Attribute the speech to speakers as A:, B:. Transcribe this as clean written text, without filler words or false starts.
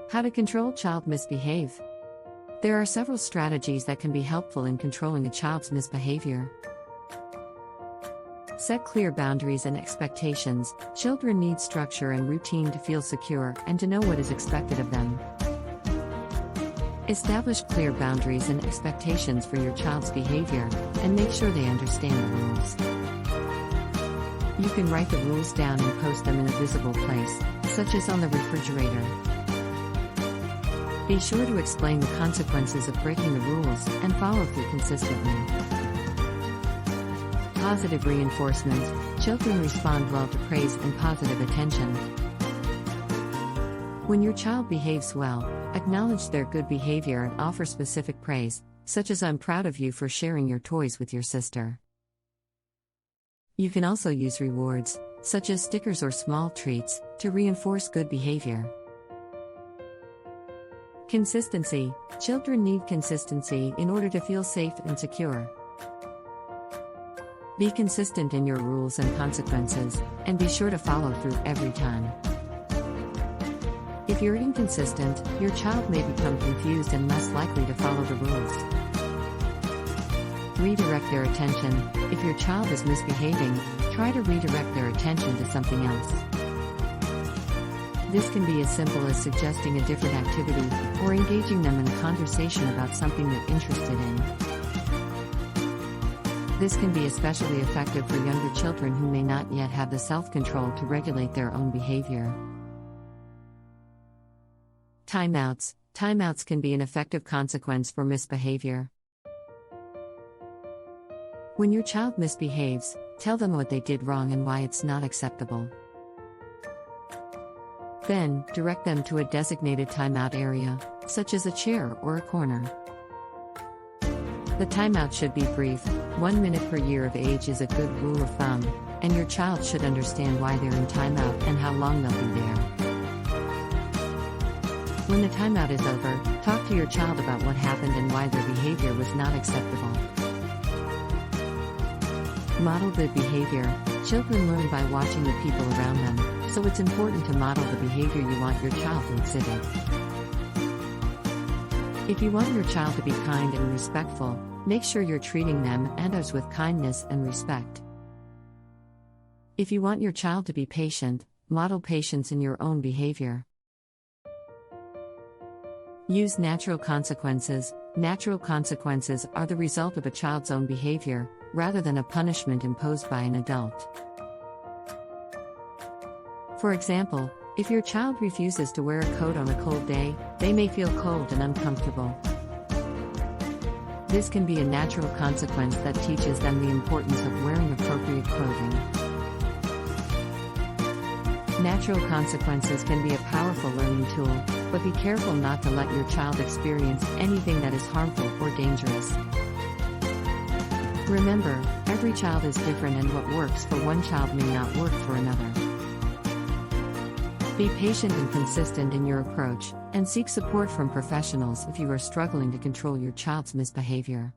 A: How to control child misbehave. There are several strategies that can be helpful in controlling a child's misbehavior. Set clear boundaries and expectations. Children need structure and routine to feel secure and to know what is expected of them. Establish clear boundaries and expectations for your child's behavior, and make sure they understand the rules. You can write the rules down and post them in a visible place, such as on the refrigerator. Be sure to explain the consequences of breaking the rules and follow through consistently. Positive reinforcement. Children respond well to praise and positive attention. When your child behaves well, acknowledge their good behavior and offer specific praise, such as "I'm proud of you for sharing your toys with your sister." You can also use rewards, such as stickers or small treats, to reinforce good behavior. Consistency. Children need consistency in order to feel safe and secure. Be consistent in your rules and consequences, and be sure to follow through every time. If you're inconsistent, your child may become confused and less likely to follow the rules. Redirect their attention. If your child is misbehaving, try to redirect their attention to something else. This can be as simple as suggesting a different activity, or engaging them in a conversation about something they're interested in. This can be especially effective for younger children who may not yet have the self-control to regulate their own behavior. Timeouts. Timeouts can be an effective consequence for misbehavior. When your child misbehaves, tell them what they did wrong and why it's not acceptable. Then, direct them to a designated timeout area, such as a chair or a corner. The timeout should be brief. 1 minute per year of age is a good rule of thumb, and your child should understand why they're in timeout and how long they'll be there. When the timeout is over, talk to your child about what happened and why their behavior was not acceptable. Model good behavior. Children learn by watching the people around them, so it's important to model the behavior you want your child to exhibit. If you want your child to be kind and respectful, make sure you're treating them and others with kindness and respect. If you want your child to be patient, model patience in your own behavior. Use natural consequences. Natural consequences are the result of a child's own behavior, rather than a punishment imposed by an adult. For example, if your child refuses to wear a coat on a cold day, they may feel cold and uncomfortable. This can be a natural consequence that teaches them the importance of wearing appropriate clothing. Natural consequences can be a powerful learning tool, but be careful not to let your child experience anything that is harmful or dangerous. Remember, every child is different and what works for one child may not work for another. Be patient and consistent in your approach, and seek support from professionals if you are struggling to control your child's misbehavior.